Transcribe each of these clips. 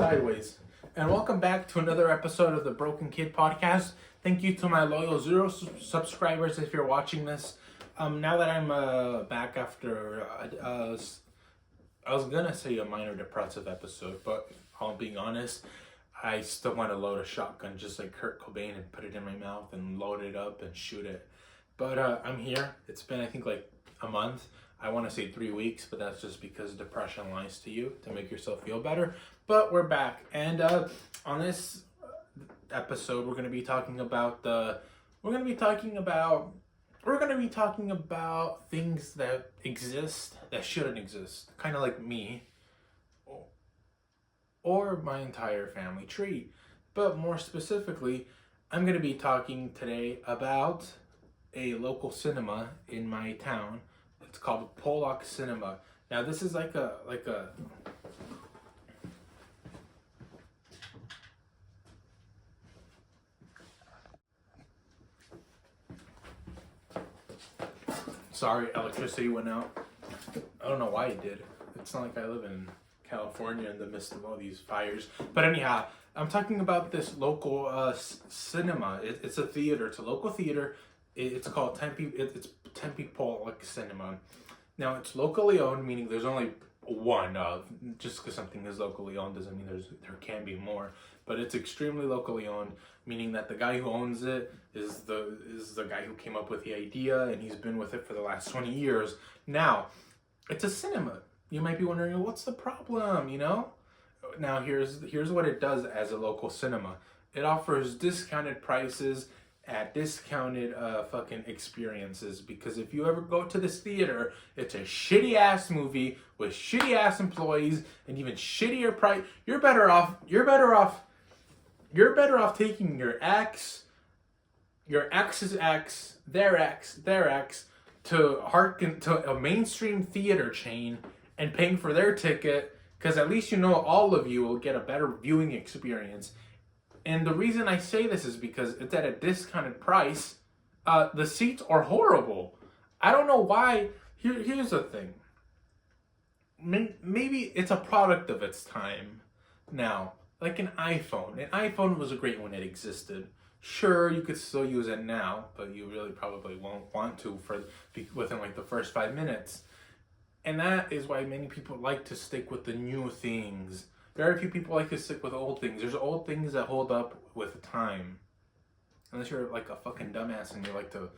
sideways. And welcome back to another episode of the Broken Kid Podcast. Thank you to my loyal subscribers if you're watching this. Now that I'm back after, I was gonna say a minor depressive episode, but I'll being honest, I still want to load a shotgun just like Kurt Cobain and put it in my mouth and load it up and shoot it. But I'm here. It's been, I think, like a month. I want to say 3 weeks, but that's just because depression lies to you to make yourself feel better. But we're back, and on this episode, we're going to be talking about things that exist that shouldn't exist, kind of like me, or my entire family tree. But more specifically, I'm going to be talking today about a local cinema in my town. It's called Pollock Cinema. Now this is like a sorry, electricity went out. I don't know why it did. It's not like I live in California in the midst of all these fires. But anyhow, I'm talking about this local cinema. It's a theater. It's a local theater. It's called Tempe. It's Tempe Pollock Cinema. Now it's locally owned, meaning there's only one of. Just because something is locally owned doesn't mean there can be more. But it's extremely locally owned, meaning that the guy who owns it is the guy who came up with the idea, and he's been with it for the last 20 years. Now, it's a cinema. You might be wondering, what's the problem? You know. Now here's what it does as a local cinema. It offers discounted prices at discounted fucking experiences, because if you ever go to this theater, it's a shitty ass movie with shitty ass employees and even shittier price. You're better off taking your ex's ex, their ex to hearken to a mainstream theater chain and paying for their ticket, because at least you know all of you will get a better viewing experience. And the reason I say this is because it's at a discounted price. The seats are horrible. I don't know why. Here's the thing. Maybe it's a product of its time now. Like an iPhone. An iPhone was great when it existed. Sure, you could still use it now, but you really probably won't want to within like the first 5 minutes. And that is why many people like to stick with the new things. Very few people like to stick with old things. There's old things that hold up with time. Unless you're like a fucking dumbass and you like to,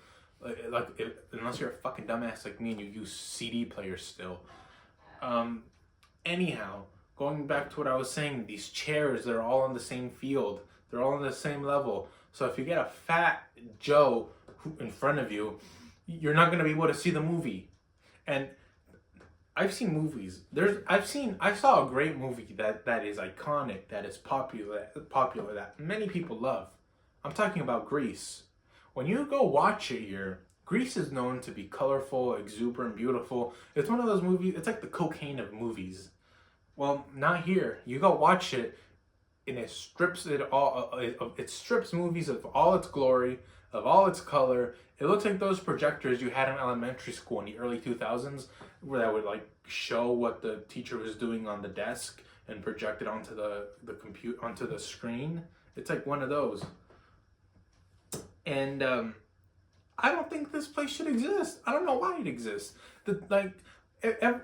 unless you're a fucking dumbass like me and you use CD players still. Anyhow, going back to what I was saying, these chairs, they're all on the same field. They're all on the same level. So if you get a fat Joe in front of you, you're not going to be able to see the movie. And I've seen movies. I saw a great movie that is iconic, that is popular, that many people love. I'm talking about Grease. When you go watch it here, Grease is known to be colorful, exuberant, beautiful. It's one of those movies, it's like the cocaine of movies. Well, not here. You go watch it, and it strips movies of all its glory, of all its color. It looks like those projectors you had in elementary school in the early 2000s, where that would like show what the teacher was doing on the desk and project it onto onto the screen. It's like one of those. And I don't think this place should exist. I don't know why it exists.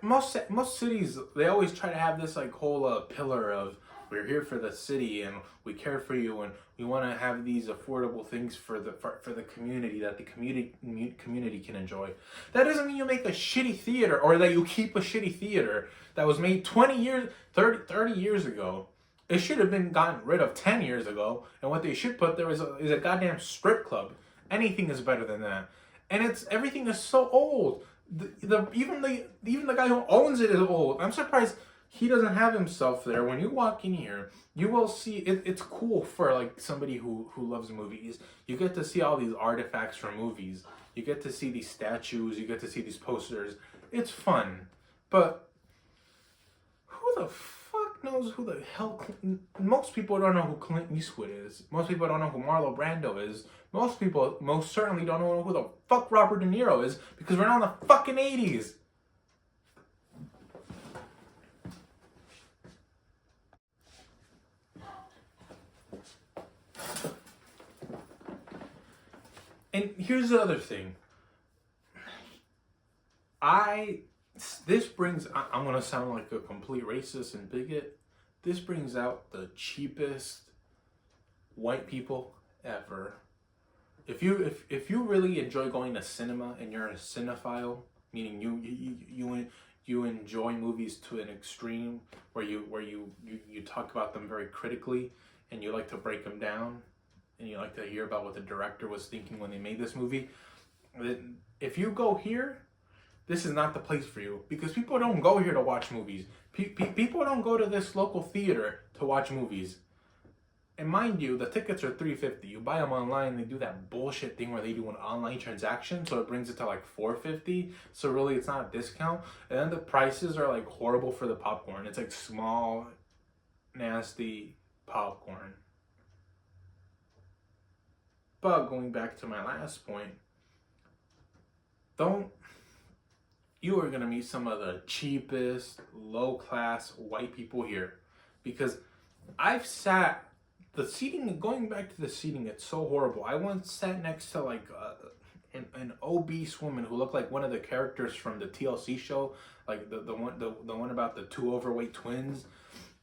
Most cities, they always try to have this like whole pillar of, we're here for the city and we care for you and we want to have these affordable things for the community that the community can enjoy. That doesn't mean you make a shitty theater or that you keep a shitty theater that was made 20 years, 30 years ago. It should have been gotten rid of 10 years ago, and what they should put there is a goddamn strip club. Anything is better than that. And everything is so old. Even the guy who owns it is old. I'm surprised he doesn't have himself there. When you walk in here, you will see it's cool for like somebody who loves movies. You get to see all these artifacts from movies. You get to see these statues. You get to see these posters. It's fun. But who the fuck knows who the hell... Most people don't know who Clint Eastwood is. Most people don't know who Marlon Brando is. Most people most certainly don't know who the fuck Robert De Niro is, because we're not in the fucking 80s. And here's the other thing. I'm gonna sound like a complete racist and bigot. This brings out the cheapest white people ever. If you really enjoy going to cinema and you're a cinephile, meaning you enjoy movies to an extreme where you talk about them very critically and you like to break them down and you like to hear about what the director was thinking when they made this movie, if you go here, this is not the place for you, because people don't go here to watch movies. People don't go to this local theater to watch movies. And mind you, the tickets are $3.50. You buy them online, they do that bullshit thing where they do an online transaction, so it brings it to like $4.50. So really, it's not a discount. And then the prices are like horrible for the popcorn. It's like small, nasty popcorn. But going back to my last point, you are gonna meet some of the cheapest, low-class white people here, because I've sat. The seating, going back to the seating, it's so horrible. I once sat next to like an obese woman who looked like one of the characters from the TLC show, like the one about the two overweight twins.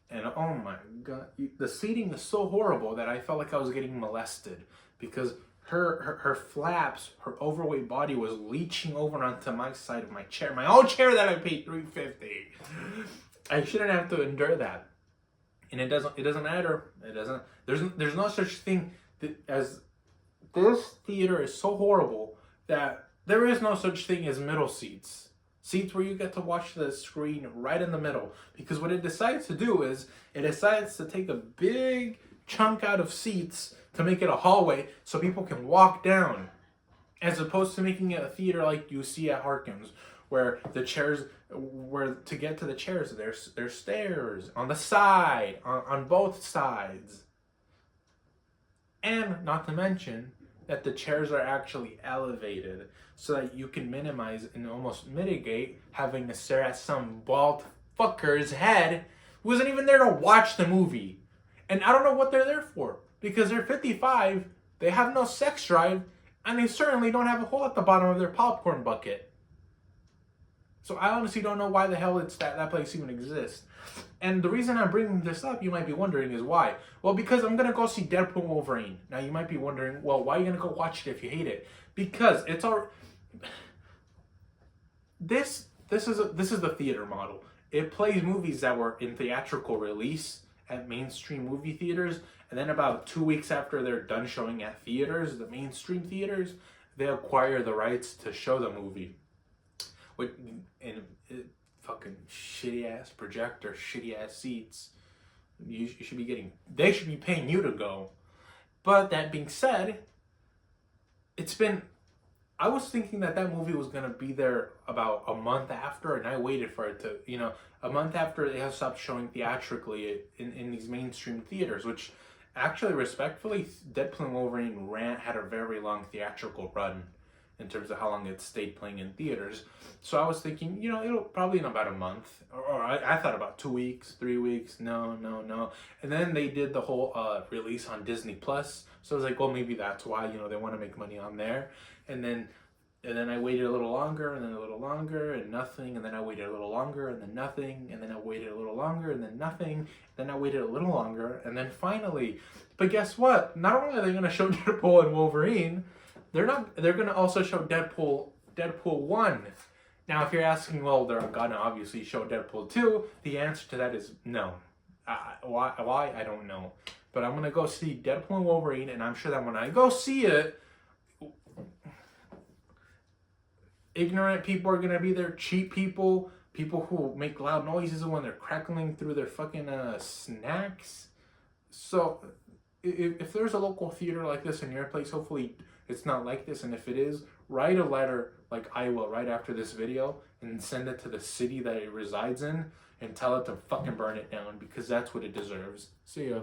And oh my god, the seating is so horrible that I felt like I was getting molested, because her flaps, her overweight body was leaching over onto my side of my chair, my own chair that I paid $3.50. I shouldn't have to endure that. And it doesn't matter. There's no such thing as, this theater is so horrible that there is no such thing as middle seats. Seats where you get to watch the screen right in the middle. Because what it decides to do is, it decides to take a big chunk out of seats to make it a hallway so people can walk down. As opposed to making it a theater like you see at Harkins, where the chairs, where to get to the chairs, there's stairs on the side, on both sides. And not to mention that the chairs are actually elevated so that you can minimize and almost mitigate having to stare at some bald fucker's head who isn't even there to watch the movie. And I don't know what they're there for, because they're 55, they have no sex drive, and they certainly don't have a hole at the bottom of their popcorn bucket. So I honestly don't know why the hell that place even exists. And the reason I'm bringing this up, you might be wondering, is why? Well, because I'm going to go see Deadpool & Wolverine. Now, you might be wondering, well, why are you going to go watch it if you hate it? Because it's all... This is the theater model. It plays movies that were in theatrical release at mainstream movie theaters, and then about 2 weeks after they're done showing at theaters, the mainstream theaters, they acquire the rights to show the movie. And fucking shitty ass projector, shitty ass seats. You should be getting. They should be paying you to go. But that being said, it's been. I was thinking that movie was gonna be there about a month after, and I waited for it to, a month after they have stopped showing theatrically in these mainstream theaters, which actually, respectfully, Deadpool & Wolverine had a very long theatrical run in terms of how long it stayed playing in theaters. So I was thinking, it'll probably in about a month, or I thought about 2 weeks, 3 weeks. No. And then they did the whole release on Disney Plus. So I was like, well, maybe that's why, they want to make money on there. And then I waited a little longer, and then a little longer, and nothing. And then I waited a little longer, and then nothing. And then I waited a little longer, and then nothing. Then I waited a little longer, and then finally. But guess what? Not only are they going to show Deadpool and Wolverine, they're going to also show Deadpool 1. Now, if you're asking, well, they're going to obviously show Deadpool 2, the answer to that is no. Why? I don't know. But I'm going to go see Deadpool and Wolverine, and I'm sure that when I go see it, ignorant people are going to be there, cheap people who make loud noises when they're crackling through their fucking snacks. So, if there's a local theater like this in your place, hopefully it's not like this, and if it is, write a letter like I will right after this video and send it to the city that it resides in and tell it to fucking burn it down, because that's what it deserves. See ya.